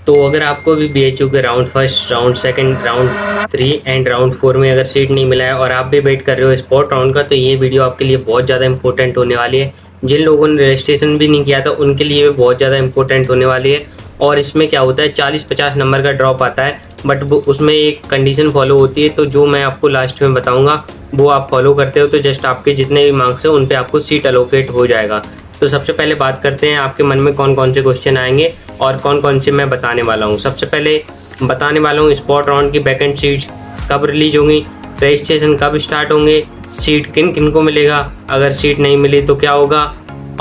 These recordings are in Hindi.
तो अगर आपको भी बीएचयू के round first, round second, round 3 and round 4 में अगर सीट नहीं मिला है और आप भी वेट कर रहे हो स्पॉट राउंड का, तो ये वीडियो आपके लिए बहुत ज़्यादा इंपॉर्टेंट होने वाली है। जिन लोगों ने रजिस्ट्रेशन भी नहीं किया था उनके लिए भी बहुत ज़्यादा इंपॉर्टेंट होने वाली है। और इसमें क्या होता है, 40-50 नंबर का ड्रॉप आता है, बट वो उसमें एक कंडीशन फॉलो होती है। तो जो मैं आपको लास्ट में बताऊँगा वो आप फॉलो करते हो तो जस्ट आपके जितने भी मार्क्स हैं उन पर आपको सीट अलोकेट हो जाएगा। तो सबसे पहले बात करते हैं आपके मन में कौन कौन से क्वेश्चन आएंगे और कौन कौन से मैं बताने वाला हूँ। सबसे पहले बताने वाला हूँ स्पॉट राउंड की वैकेंट सीट कब रिलीज होंगी, रजिस्ट्रेशन कब स्टार्ट होंगे, सीट किन किन को मिलेगा, अगर सीट नहीं मिली तो क्या होगा,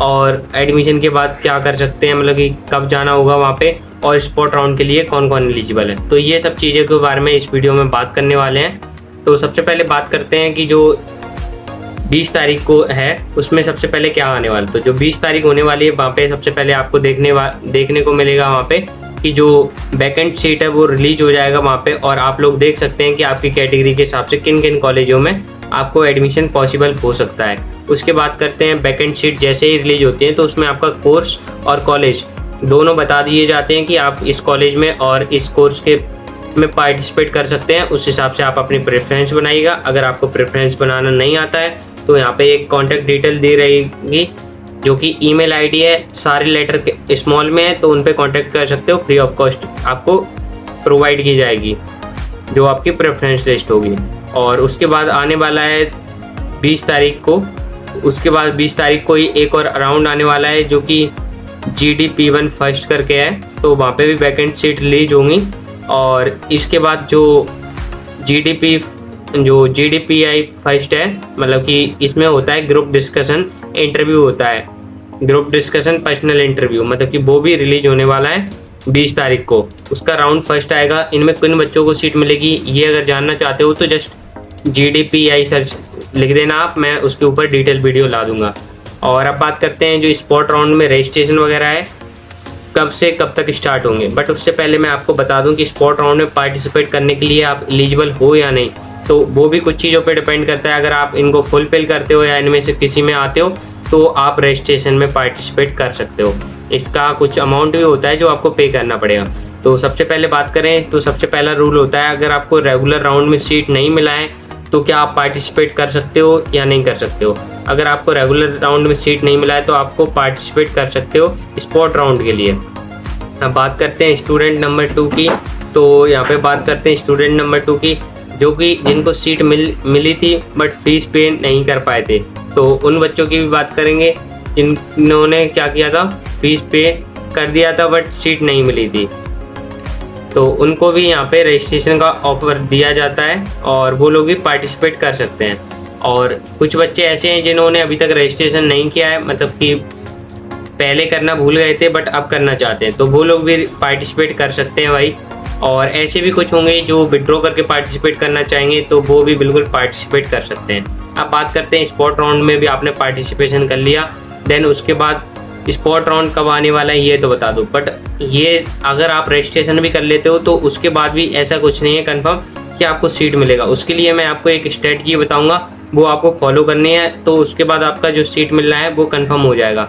और एडमिशन के बाद क्या कर सकते हैं, मतलब कि कब जाना होगा वहाँ पे, और स्पॉट राउंड के लिए कौन कौन एलिजिबल है। तो ये सब चीज़ों के बारे में इस वीडियो में बात करने वाले हैं। तो सबसे पहले बात करते हैं कि जो 20 तारीख को है उसमें सबसे पहले क्या आने वाला। तो जो 20 तारीख होने वाली है वहाँ पे सबसे पहले आपको देखने को मिलेगा वहाँ पे कि जो वैकेंट सीट है वो रिलीज हो जाएगा वहाँ पे, और आप लोग देख सकते हैं कि आपकी कैटेगरी के हिसाब से किन किन कॉलेजों में आपको एडमिशन पॉसिबल हो सकता है। उसके बाद करते हैं वैकेंट सीट जैसे ही रिलीज होती है तो उसमें आपका कोर्स और कॉलेज दोनों बता दिए जाते हैं कि आप इस कॉलेज में और इस कोर्स के में पार्टिसिपेट कर सकते हैं। उस हिसाब से आप अपनी प्रेफरेंस बनाइएगा। अगर आपको प्रेफरेंस बनाना नहीं आता है तो यहाँ पे एक कॉन्टैक्ट डिटेल दी रहेगी जो कि ईमेल आईडी है, सारे लेटर के स्मॉल में है, तो उन पे कांटेक्ट कर सकते हो। फ्री ऑफ कॉस्ट आपको प्रोवाइड की जाएगी जो आपकी प्रेफरेंस लिस्ट होगी। और उसके बाद आने वाला है 20 तारीख को, उसके बाद 20 तारीख को ही एक और राउंड आने वाला है जो कि GDP1 फर्स्ट करके है, तो वहाँ पे भी वैकेंट सीट रिलीज होंगी। और इसके बाद जो GDPI फर्स्ट है, मतलब कि इसमें होता है ग्रुप डिस्कशन इंटरव्यू होता है, ग्रुप डिस्कशन पर्सनल इंटरव्यू, मतलब कि वो भी रिलीज होने वाला है 20 तारीख को। उसका राउंड फर्स्ट आएगा। इनमें किन बच्चों को सीट मिलेगी ये अगर जानना चाहते हो तो जस्ट GDPI सर्च लिख देना आप, मैं उसके ऊपर डिटेल वीडियो ला दूंगा। और अब बात करते हैं जो स्पॉट राउंड में रजिस्ट्रेशन वगैरह है कब से कब तक स्टार्ट होंगे। बट उससे पहले मैं आपको बता दूं कि स्पॉट राउंड में पार्टिसिपेट करने के लिए आप एलिजिबल हो या नहीं, तो वो भी कुछ चीज़ों पे डिपेंड करता है। अगर आप इनको फुलफिल करते हो या इनमें से किसी में आते हो तो आप रजिस्ट्रेशन में पार्टिसिपेट कर सकते हो। इसका कुछ अमाउंट भी होता है जो आपको पे करना पड़ेगा। तो सबसे पहले बात करें तो सबसे पहला रूल होता है, अगर आपको रेगुलर राउंड में सीट नहीं मिला है तो क्या आप पार्टिसिपेट कर सकते हो या नहीं कर सकते हो। अगर आपको रेगुलर राउंड में सीट नहीं मिला है तो आपको पार्टिसिपेट कर सकते हो स्पॉट राउंड के लिए। अब बात करते हैं स्टूडेंट नंबर 2 की। तो यहाँ पे बात करते हैं स्टूडेंट नंबर 2 की जो कि जिनको सीट मिली थी बट फीस पे नहीं कर पाए थे। तो उन बच्चों की भी बात करेंगे जिन्होंने क्या किया था, फीस पे कर दिया था बट सीट नहीं मिली थी, तो उनको भी यहाँ पे रजिस्ट्रेशन का ऑफर दिया जाता है और वो लोग भी पार्टिसिपेट कर सकते हैं। और कुछ बच्चे ऐसे हैं जिन्होंने अभी तक रजिस्ट्रेशन नहीं किया है, मतलब कि पहले करना भूल गए थे बट अब करना चाहते हैं, तो वो लोग भी पार्टिसिपेट कर सकते हैं भाई। और ऐसे भी कुछ होंगे जो विड्रॉ करके पार्टिसिपेट करना चाहेंगे तो वो भी बिल्कुल पार्टिसिपेट कर सकते हैं। अब बात करते हैं स्पॉट राउंड में भी आपने पार्टिसिपेशन कर लिया, देन उसके बाद स्पॉट राउंड कब आने वाला है ये तो बता दो। बट ये अगर आप रजिस्ट्रेशन भी कर लेते हो तो उसके बाद भी ऐसा कुछ नहीं है कंफर्म कि आपको सीट मिलेगा। उसके लिए मैं आपको एक स्ट्रेटजी बताऊंगा, वो आपको फॉलो करनी है, तो उसके बाद आपका जो सीट मिलना है वो कंफर्म हो जाएगा।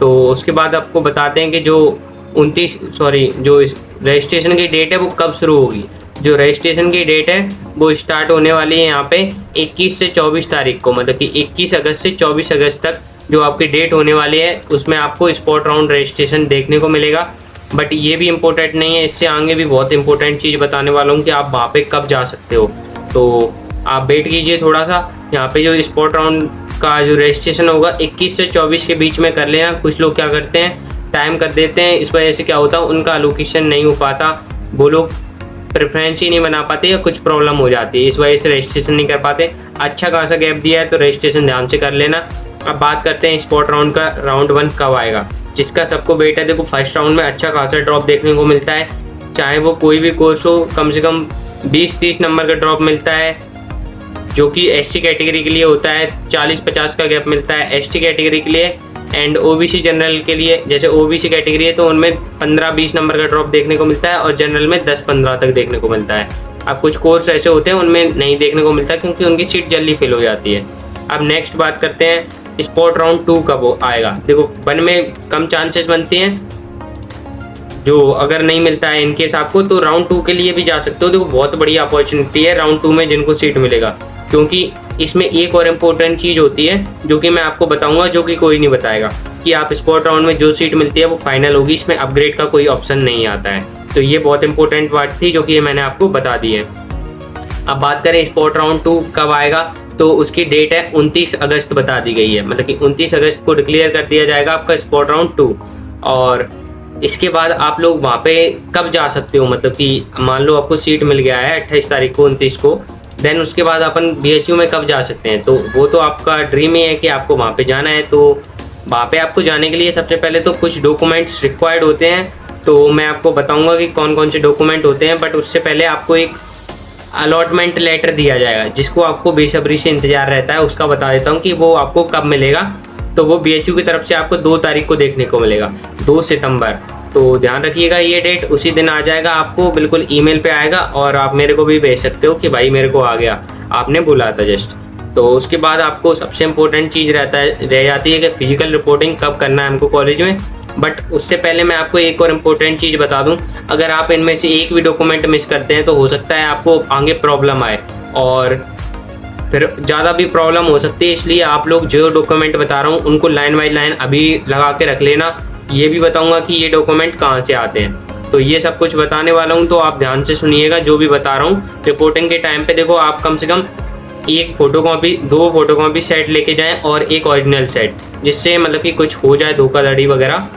तो उसके बाद आपको बताते हैं कि जो जो रजिस्ट्रेशन की डेट है वो कब शुरू होगी। जो रजिस्ट्रेशन की डेट है वो स्टार्ट होने वाली है यहाँ पे 21 से 24 तारीख को, मतलब कि 21 अगस्त से 24 अगस्त तक जो आपकी डेट होने वाली है उसमें आपको स्पॉट राउंड रजिस्ट्रेशन देखने को मिलेगा। बट ये भी इम्पोर्टेंट नहीं है, इससे आगे भी बहुत इंपॉर्टेंट चीज़ बताने वाला हूँ कि आप वहाँ पे कब जा सकते हो। तो आप वेट कीजिए थोड़ा सा। यहाँ पे जो स्पॉट राउंड का जो रजिस्ट्रेशन होगा 21 से 24 के बीच में कर लेना। कुछ लोग क्या करते हैं, टाइम कर देते हैं, इस वजह से क्या होता है उनका एलोकेशन नहीं हो पाता, वो लोग प्रेफरेंस ही नहीं बना पाते या कुछ प्रॉब्लम हो जाती है, इस वजह से रजिस्ट्रेशन नहीं कर पाते। अच्छा खासा गैप दिया है तो रजिस्ट्रेशन ध्यान से कर लेना। अब बात करते हैं स्पॉट राउंड का, राउंड 1 कब आएगा, जिसका सबको वेट है। देखो फर्स्ट राउंड में अच्छा खासा ड्रॉप देखने को मिलता है, चाहे वो कोई भी कोर्स हो, कम से कम 20-30 नंबर का ड्रॉप मिलता है, जो कि SC कैटेगरी के लिए होता है। 40-50 का गैप मिलता है ST कैटेगरी के लिए, एंड OBC जनरल के लिए, जैसे OBC कैटेगरी है तो उनमें 15-20 नंबर का ड्रॉप देखने को मिलता है और जनरल में 10-15 तक देखने को मिलता है। अब कुछ कोर्स ऐसे होते हैं उनमें नहीं देखने को मिलता क्योंकि उनकी सीट जल्दी फिल हो जाती है। अब नेक्स्ट बात करते हैं स्पॉट राउंड 2 कब आएगा। देखो 1 में कम चांसेस बनती हैं जो अगर नहीं मिलता है इनकेस आपको, तो राउंड 2 के लिए भी जा सकते हो। देखो बहुत बड़ी अपॉर्चुनिटी है राउंड 2 में जिनको सीट मिलेगा, क्योंकि इसमें एक और इम्पोर्टेंट चीज़ होती है जो कि मैं आपको बताऊंगा, जो कि कोई नहीं बताएगा, कि आप स्पॉट राउंड में जो सीट मिलती है वो फाइनल होगी, इसमें अपग्रेड का कोई ऑप्शन नहीं आता है। तो ये बहुत इंपॉर्टेंट बात थी जो कि मैंने आपको बता दी है। अब बात करें स्पॉट राउंड 2 कब आएगा, तो उसकी डेट है 29 अगस्त बता दी गई है, मतलब कि 29 अगस्त को डिक्लेयर कर दिया जाएगा आपका स्पॉट राउंड 2। और इसके बाद आप लोग वहाँ पे कब जा सकते हो, मतलब कि मान लो आपको सीट मिल गया है 28 तारीख को, 29 को, देन उसके बाद अपन BHU में कब जा सकते हैं। तो वो तो आपका ड्रीम ही है कि आपको वहाँ पे जाना है। तो वहाँ पे आपको जाने के लिए सबसे पहले तो कुछ डॉक्यूमेंट्स रिक्वायर्ड होते हैं, तो मैं आपको बताऊँगा कि कौन कौन से डॉक्यूमेंट होते हैं। बट उससे पहले आपको एक अलॉटमेंट लेटर दिया जाएगा, जिसको आपको बेसब्री से इंतजार रहता है। उसका बता देता हूँ कि वो आपको कब मिलेगा। तो वो BHU की तरफ से आपको 2 तारीख को देखने को मिलेगा, 2 सितंबर। तो ध्यान रखिएगा ये डेट उसी दिन आ जाएगा, आपको बिल्कुल ईमेल पे आएगा, और आप मेरे को भी भेज सकते हो कि भाई मेरे को आ गया, आपने बोला था जस्ट। तो उसके बाद आपको सबसे इम्पोर्टेंट चीज़ रह जाती है कि फिजिकल रिपोर्टिंग कब करना है हमको कॉलेज में। बट उससे पहले मैं आपको एक और इम्पोर्टेंट चीज़ बता दूं, अगर आप इनमें से एक भी डॉक्यूमेंट मिस करते हैं तो हो सकता है आपको आगे प्रॉब्लम आए, और फिर ज़्यादा भी प्रॉब्लम हो सकती है। इसलिए आप लोग जो डॉक्यूमेंट बता रहा हूँ उनको लाइन बाई लाइन अभी लगा के रख लेना। ये भी बताऊँगा कि ये डॉक्यूमेंट कहाँ से आते हैं, तो ये सब कुछ बताने वाला हूँ, तो आप ध्यान से सुनिएगा जो भी बता रहा हूँ। रिपोर्टिंग के टाइम पे देखो आप कम से कम एक फोटोकॉपी, 2 फोटोकॉपी सेट लेके जाएं और एक ओरिजिनल सेट, जिससे मतलब कि कुछ हो जाए धोखाधड़ी वगैरह,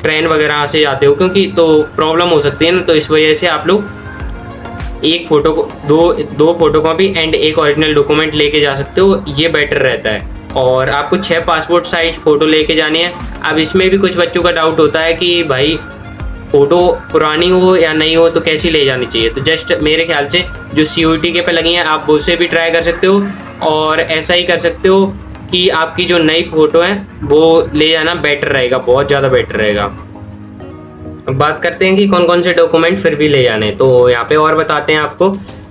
ट्रेन वगैरह से जाते हो क्योंकि तो प्रॉब्लम हो सकती है ना। तो इस वजह से आप लोग एक दो फोटोकॉपी एंड एक ओरिजिनल डॉक्यूमेंट लेके जा सकते हो, ये बेटर रहता है। और आपको 6 पासपोर्ट साइज फ़ोटो लेके जानी है। अब इसमें भी कुछ बच्चों का डाउट होता है कि भाई फ़ोटो पुरानी हो या नहीं हो तो कैसी ले जानी चाहिए। तो जस्ट मेरे ख्याल से जो COT के पे लगी हैं आप वो से भी ट्राई कर सकते हो, और ऐसा ही कर सकते हो कि आपकी जो नई फ़ोटो है वो ले जाना बेटर रहेगा, बहुत ज़्यादा बेटर रहेगा। अब बात करते हैं कि कौन कौन से डॉक्यूमेंट फिर भी ले जाने। तो यहाँ पे और बताते हैं आपको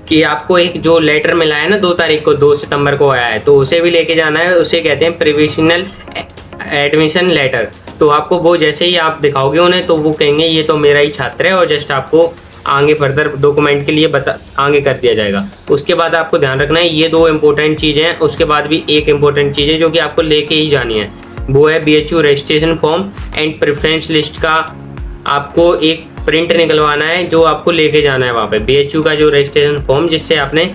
कि आपको एक जो लेटर मिला है ना 2 तारीख को, 2 सितंबर को आया है, तो उसे भी लेके जाना है। उसे कहते हैं प्रोविजनल एडमिशन लेटर। तो आपको वो जैसे ही आप दिखाओगे उन्हें तो वो कहेंगे ये तो मेरा ही छात्र है, और जस्ट आपको आगे फर्दर डॉक्यूमेंट के लिए आगे कर दिया जाएगा। उसके बाद आपको ध्यान रखना है ये 2 इंपॉर्टेंट चीज़ें हैं। उसके बाद भी एक इंपॉर्टेंट चीज़ है जो कि आपको लेके ही जानी है, वो है BHU registration form and preference list का आपको एक प्रिंट निकलवाना है, जो आपको लेके जाना है वहाँ पे। BHU का जो रजिस्ट्रेशन फॉर्म जिससे आपने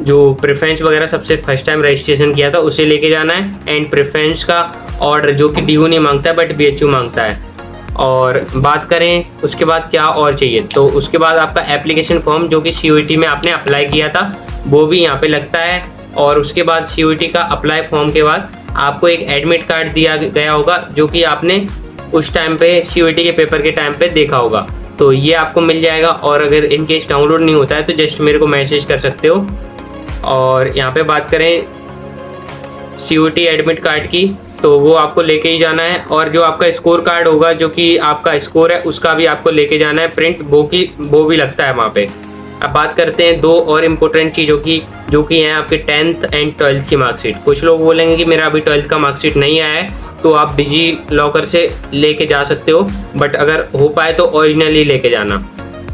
जो प्रेफरेंस वगैरह सबसे फर्स्ट टाइम रजिस्ट्रेशन किया था उसे लेके जाना है, एंड प्रेफरेंस का ऑर्डर जो कि DU नहीं मांगता है बट BHU मांगता है। और बात करें उसके बाद क्या और चाहिए, तो उसके बाद आपका एप्लीकेशन फॉर्म जो कि COT में आपने अप्लाई किया था वो भी यहाँ पे लगता है। और उसके बाद COT का अप्लाई फॉर्म के बाद आपको एक एडमिट कार्ड दिया गया होगा जो कि आपने उस टाइम पे COT के पेपर के टाइम पे देखा होगा, तो ये आपको मिल जाएगा। और अगर इन केस डाउनलोड नहीं होता है तो जस्ट मेरे को मैसेज कर सकते हो। और यहाँ पे बात करें COT एडमिट कार्ड की, तो वो आपको लेके ही जाना है। और जो आपका स्कोर कार्ड होगा जो कि आपका स्कोर है उसका भी आपको लेके जाना है प्रिंट, वो भी लगता है वहाँ पे। अब बात करते हैं 2 और इम्पोर्टेंट चीज़ों की जो कि हैं आपके 10th एंड 12th की मार्कशीट। कुछ लोग बोलेंगे कि मेरा अभी 12th का मार्कशीट नहीं आया है, तो आप डिजी लॉकर से लेके जा सकते हो, बट अगर हो पाए तो ओरिजिनली लेके जाना।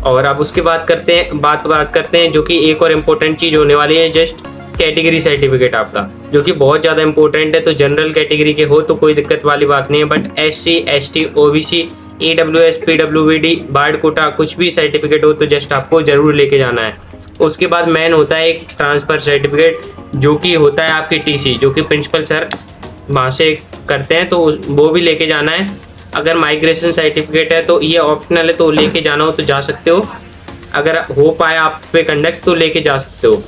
और अब उसके बाद बात करते हैं जो कि एक और इम्पोर्टेंट चीज़ होने वाली है, जस्ट कैटेगरी सर्टिफिकेट आपका, जो कि बहुत ज़्यादा इंपॉर्टेंट है। तो जनरल कैटेगरी के हो तो कोई दिक्कत वाली बात नहीं है, but SC ST OBC EWS PWBD बार्ड कोटा कुछ भी सर्टिफिकेट हो तो जस्ट आपको ज़रूर लेके जाना है। उसके बाद मेन होता है एक ट्रांसफ़र सर्टिफिकेट जो कि होता है आपकी TC, जो कि प्रिंसिपल सर वहाँ से करते हैं, तो वो भी लेके जाना है। अगर माइग्रेशन सर्टिफिकेट है तो ये ऑप्शनल है, तो लेके जाना हो तो जा सकते हो, अगर हो पाए आप पे कंडक्ट तो लेके जा सकते हो।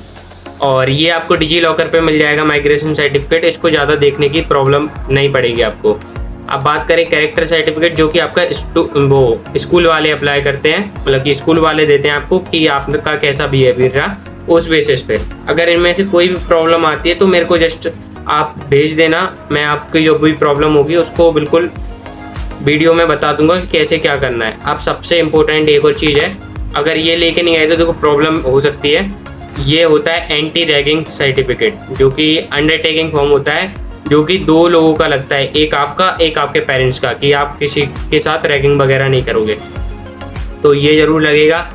और ये आपको डिजी लॉकर पे मिल जाएगा माइग्रेशन सर्टिफिकेट, इसको ज़्यादा देखने की प्रॉब्लम नहीं पड़ेगी आपको। अब बात करें कैरेक्टर सर्टिफिकेट जो कि आपका वो स्कूल वाले अप्लाई करते हैं, मतलब कि स्कूल वाले देते हैं आपको कि आपका कैसा बिहेवियर रहा उस बेसिस पे। अगर इनमें से कोई भी प्रॉब्लम आती है तो मेरे को जस्ट आप भेज देना, मैं आपकी जो भी प्रॉब्लम होगी उसको बिल्कुल वीडियो में बता दूंगा कि कैसे क्या करना है। अब सबसे इम्पोर्टेंट एक और चीज़ है, अगर ये लेके नहीं आए तो देखो प्रॉब्लम हो सकती है। ये होता है एंटी रैगिंग सर्टिफिकेट, जो कि अंडरटेकिंग फॉर्म होता है जो कि 2 लोगों का लगता है, एक आपका एक आपके पेरेंट्स का, कि आप किसी के साथ रैगिंग वगैरह नहीं करोगे। तो ये ज़रूर लगेगा।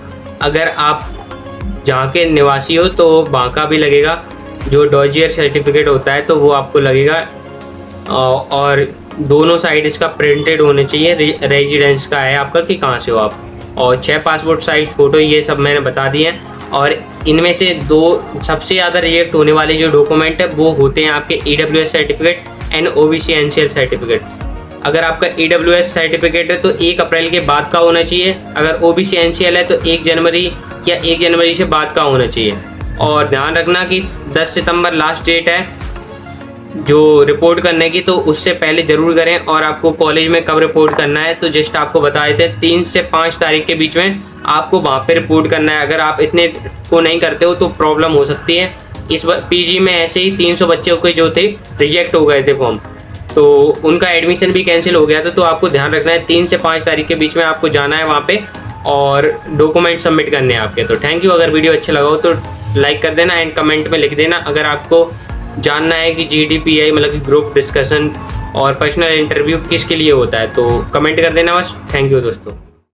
अगर आप जहाँ के निवासी हो तो वहाँ का भी लगेगा। जो डॉजियर सर्टिफिकेट होता है तो वो आपको लगेगा, और दोनों साइड इसका प्रिंटेड होने चाहिए, रेजिडेंस का है आपका कि कहाँ से हो आप, और 6 पासपोर्ट साइज फ़ोटो, ये सब मैंने बता दिए हैं। और इनमें से 2 सबसे ज़्यादा रिजेक्ट होने वाले जो डॉक्यूमेंट है वो होते हैं आपके EWS certificate and OBC NCL certificate. अगर आपका EWS सर्टिफिकेट है तो 1 अप्रैल के बाद का होना चाहिए, अगर OBC NCL है तो 1 जनवरी या 1 जनवरी से बाद का होना चाहिए। और ध्यान रखना कि 10 सितंबर लास्ट डेट है जो रिपोर्ट करने की, तो उससे पहले ज़रूर करें। और आपको कॉलेज में कब रिपोर्ट करना है तो जस्ट आपको बताए थे 3 से 5 तारीख के बीच में आपको वहाँ पे रिपोर्ट करना है। अगर आप इतने को नहीं करते हो तो प्रॉब्लम हो सकती है। इस PG में ऐसे ही 300 बच्चे के जो थे रिजेक्ट हो गए थे फॉर्म, तो उनका एडमिशन भी कैंसिल हो गया था। तो आपको ध्यान रखना है 3 से 5 तारीख के बीच में आपको जाना है वहाँ पे और डॉक्यूमेंट सबमिट करने हैं आपके। तो थैंक यू। अगर वीडियो अच्छा लगा हो तो लाइक कर देना एंड कमेंट में लिख देना अगर आपको जानना है कि GDPI मतलब कि ग्रुप डिस्कशन और पर्सनल इंटरव्यू किसके लिए होता है, तो कमेंट कर देना बस। थैंक यू दोस्तों।